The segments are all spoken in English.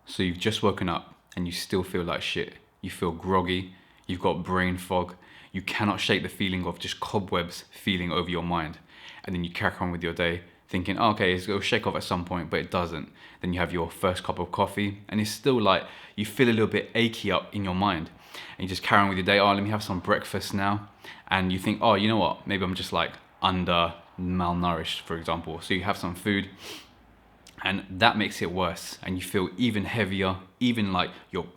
So you've just woken up and you still feel like shit. You feel groggy, you've got brain fog, you cannot shake the feeling of just cobwebs feeling over your mind. And then you carry on with your day thinking, oh, okay, it'll shake off at some point, but it doesn't. Then you have your first cup of coffee and it's still like, you feel a little bit achy up in your mind. And you just carry on with your day, oh, let me have some breakfast now. And you think, oh, you know what, maybe I'm just like under malnourished, for example. So you have some food and that makes it worse. And you feel even heavier, even like you're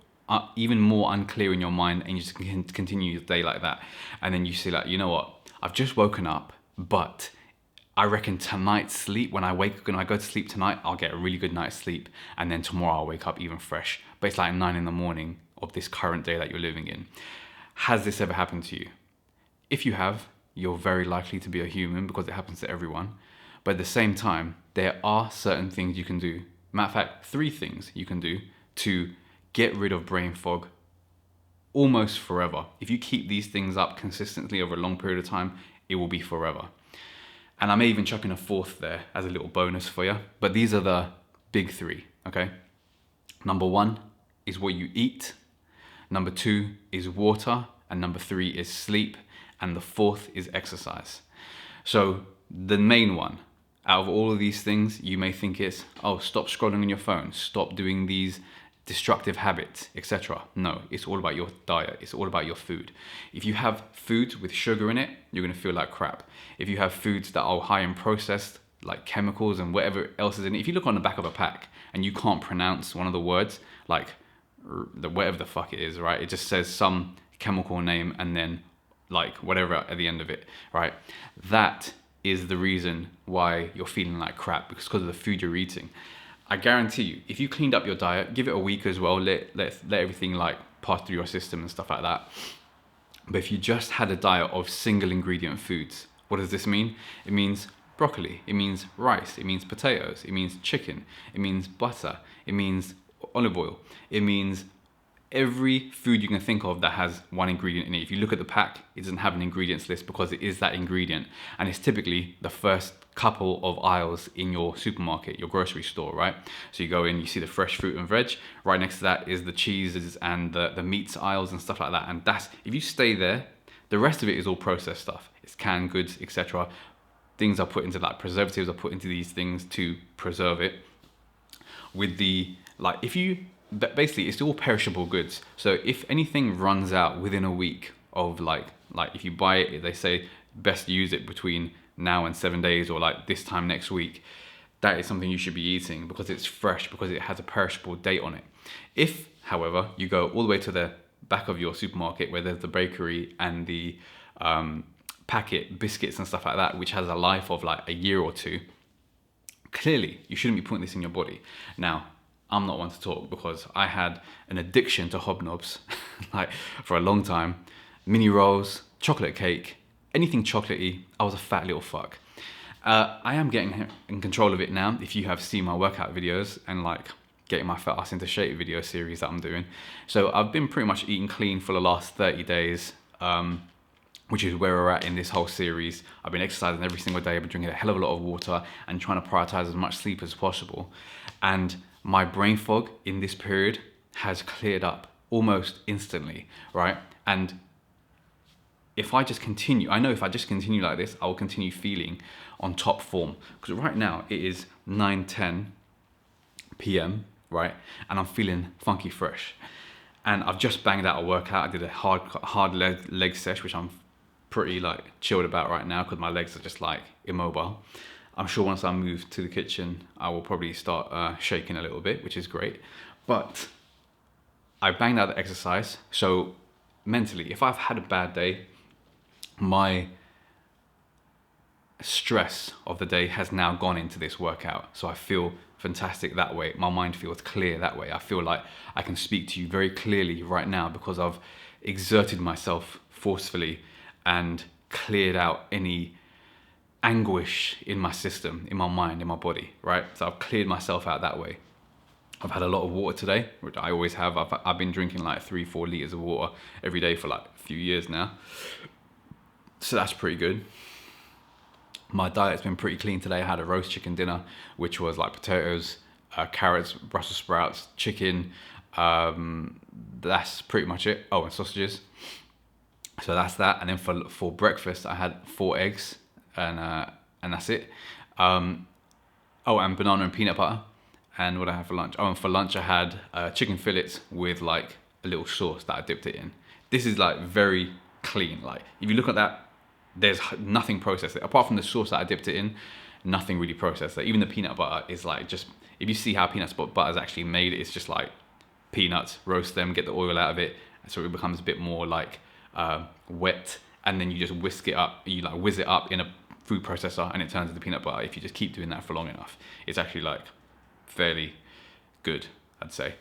even more unclear in your mind, and you just can continue your day like that. And then you see like, you know what, I've just woken up, but I reckon tonight's sleep, when I go to sleep tonight, I'll get a really good night's sleep. And then tomorrow I'll wake up even fresh. But it's like 9 in the morning of this current day that you're living in. Has this ever happened to you? If you have, you're very likely to be a human because it happens to everyone. But at the same time, there are certain things you can do. Matter of fact, 3 things you can do to get rid of brain fog almost forever. If you keep these things up consistently over a long period of time, it will be forever. And I may even chuck in a 4th there as a little bonus for you. But these are the big 3, okay? Number 1 is what you eat. Number 2 is water. And number 3 is sleep. And the 4th is exercise. So the main one out of all of these things, you may think it's, oh, stop scrolling on your phone, stop doing these destructive habits, etc. No, it's all about your diet. It's all about your food. If you have foods with sugar in it, you're going to feel like crap. If you have foods that are high in processed, like chemicals and whatever else is in it, if you look on the back of a pack and you can't pronounce one of the words, like whatever the fuck it is, right? It just says some chemical name and then like whatever at the end of it, right? That is the reason why you're feeling like crap, because of the food you're eating. I guarantee you, if you cleaned up your diet, give it a week as well, let everything like pass through your system and stuff like that. But if you just had a diet of single ingredient foods, what does this mean? It means broccoli, it means rice, it means potatoes, it means chicken, it means butter, it means olive oil, it means every food you can think of that has one ingredient in it. If you look at the pack, it doesn't have an ingredients list because it is that ingredient. And it's typically the first couple of aisles in your supermarket, your grocery store, right? So you go in, you see the fresh fruit and veg. Right next to that is the cheeses and the meats aisles and stuff like that. And that's, if you stay there, the rest of it is all processed stuff. It's canned goods, etc. Things are put into, like preservatives are put into these things to preserve it. With the, like, if you, basically it's all perishable goods. So if anything runs out within a week of like if you buy it, they say best use it between now and 7 days or like this time next week. That is something you should be eating because it's fresh, because it has a perishable date on it. If, however, you go all the way to the back of your supermarket where there's the bakery and the packet biscuits and stuff like that, which has a life of like a year or 2, clearly you shouldn't be putting this in your body. Now, I'm not one to talk because I had an addiction to hobnobs like for a long time. Mini rolls, chocolate cake, anything chocolatey, I was a fat little fuck. I am getting in control of it now. If you have seen my workout videos and like getting my fat ass into shape video series that I'm doing. So I've been pretty much eating clean for the last 30 days, which is where we're at in this whole series. I've been exercising every single day. I've been drinking a hell of a lot of water and trying to prioritize as much sleep as possible. And my brain fog in this period has cleared up almost instantly, right? And if I just continue, I know if I just continue like this, I will continue feeling on top form. Because right now it is 9:10 p.m., right? And I'm feeling funky fresh. And I've just banged out a workout. I did a hard leg sesh, which I'm pretty like chilled about right now because my legs are just like immobile. I'm sure once I move to the kitchen, I will probably start shaking a little bit, which is great. But I banged out the exercise. So mentally, if I've had a bad day, my stress of the day has now gone into this workout. So I feel fantastic that way. My mind feels clear that way. I feel like I can speak to you very clearly right now because I've exerted myself forcefully and cleared out any anguish in my system, in my mind, in my body, right? So I've cleared myself out that way. I've had a lot of water today, which I always have. I've been drinking like 3-4 liters of water every day for like a few years now. So that's pretty good. My diet's been pretty clean today. I had a roast chicken dinner, which was like potatoes, carrots, Brussels sprouts, chicken. That's pretty much it. Oh, and sausages. So that's that. And then for breakfast, I had 4 eggs, and that's it. Oh, and banana and peanut butter. And what I had for lunch? Oh, and for lunch I had chicken fillets with like a little sauce that I dipped it in. This is like very clean. Like if you look at that, there's nothing processed. Apart from the sauce that I dipped it in, nothing really processed. Like, even the peanut butter is like just, if you see how peanut butter is actually made, it's just like peanuts, roast them, get the oil out of it, so it becomes a bit more like wet, and then you just whisk it up. You like whiz it up in a food processor, and it turns into peanut butter. If you just keep doing that for long enough, it's actually like fairly good, I'd say.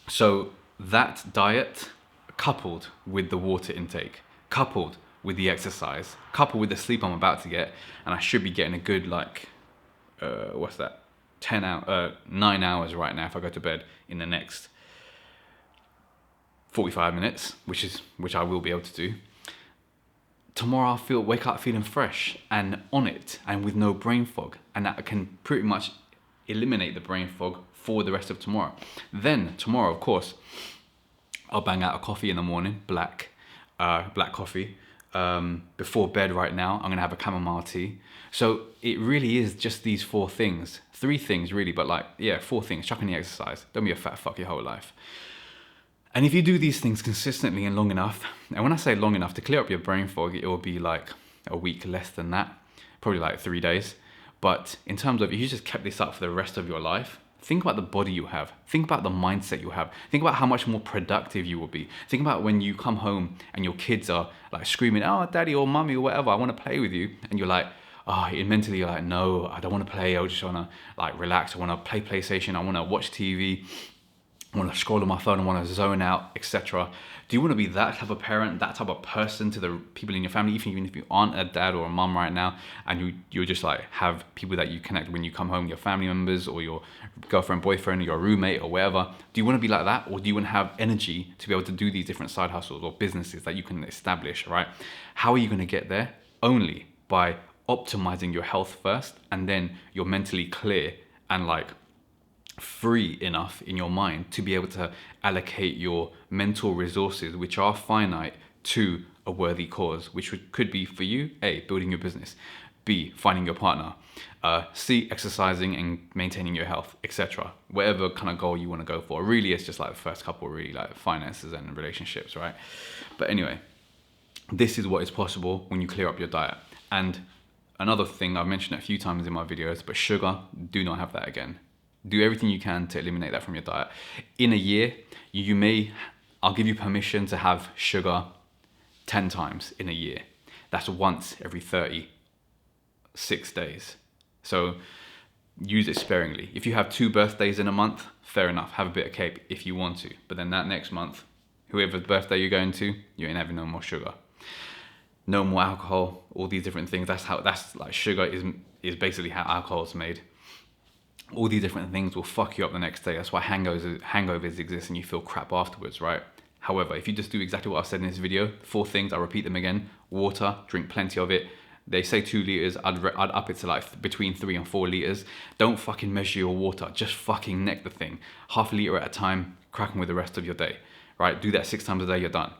So that diet, coupled with the water intake, coupled with the exercise, coupled with the sleep I'm about to get, and I should be getting a good like, what's that? 9 hours right now if I go to bed in the next 45 minutes, which I will be able to do. Tomorrow I'll wake up feeling fresh and on it, and with no brain fog, and that can pretty much eliminate the brain fog for the rest of tomorrow. Then tomorrow, of course, I'll bang out a coffee in the morning, black coffee. Before bed right now, I'm gonna have a chamomile tea. So it really is just these 4 things, 3 things really, but like, yeah, 4 things. Chuck in the exercise. Don't be a fat fuck your whole life. And if you do these things consistently and long enough, and when I say long enough, to clear up your brain fog, it will be like a week, less than that, probably like 3 days. But in terms of, if you just kept this up for the rest of your life, think about the body you have. Think about the mindset you have. Think about how much more productive you will be. Think about when you come home and your kids are like screaming, "Oh, daddy or mummy or whatever, I want to play with you." And you're like, oh, and mentally you're like, "No, I don't want to play. I just want to like relax. I want to play PlayStation. I want to watch TV. I want to scroll on my phone. I want to zone out, etc." Do you want to be that type of parent, that type of person to the people in your family, even if you aren't a dad or a mum right now, and you're just like have people that you connect when you come home, your family members or your girlfriend, boyfriend, or your roommate or whatever? Do you want to be like that, or do you want to have energy to be able to do these different side hustles or businesses that you can establish, right? How are you going to get there? Only by optimizing your health first, and then you're mentally clear and like free enough in your mind to be able to allocate your mental resources, which are finite, to a worthy cause, which could be for you, A, building your business, B, finding your partner, C, exercising and maintaining your health, etc. Whatever kind of goal you want to go for. Really, it's just like the first couple, really, like finances and relationships, right? But anyway, this is what is possible when you clear up your diet. And another thing, I've mentioned it a few times in my videos, but sugar, do not have that again. Do everything you can to eliminate that from your diet. In a year, I'll give you permission to have sugar 10 times in a year. That's once every 36 days. So use it sparingly. If you have 2 birthdays in a month, fair enough, have a bit of cake if you want to. But then that next month, whoever's birthday you're going to, you ain't having no more sugar. No more alcohol, all these different things. That's like sugar is basically how alcohol is made. All these different things will fuck you up the next day. That's why hangovers exist and you feel crap afterwards, right? However, if you just do exactly what I've said in this video, 4 things, I'll repeat them again. Water, drink plenty of it. They say 2 liters, I'd up it to like between 3 and 4 liters. Don't fucking measure your water, just fucking neck the thing. Half a liter at a time, crack on with the rest of your day, right? Do that 6 times a day, you're done.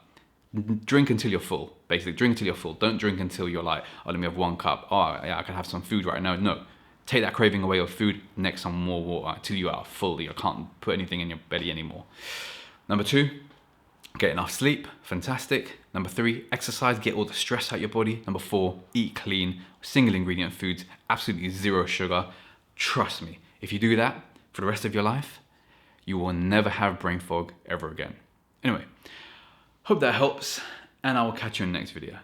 Drink until you're full, basically. Drink until you're full. Don't drink until you're like, oh, let me have 1 cup. Oh, yeah, I can have some food right now. No. Take that craving away of food, next some more water until you are full. You can't put anything in your belly anymore. Number 2, get enough sleep. Fantastic. Number 3, exercise. Get all the stress out your body. Number 4, eat clean, single ingredient foods, absolutely 0 sugar. Trust me, if you do that for the rest of your life, you will never have brain fog ever again. Anyway, hope that helps, and I will catch you in the next video.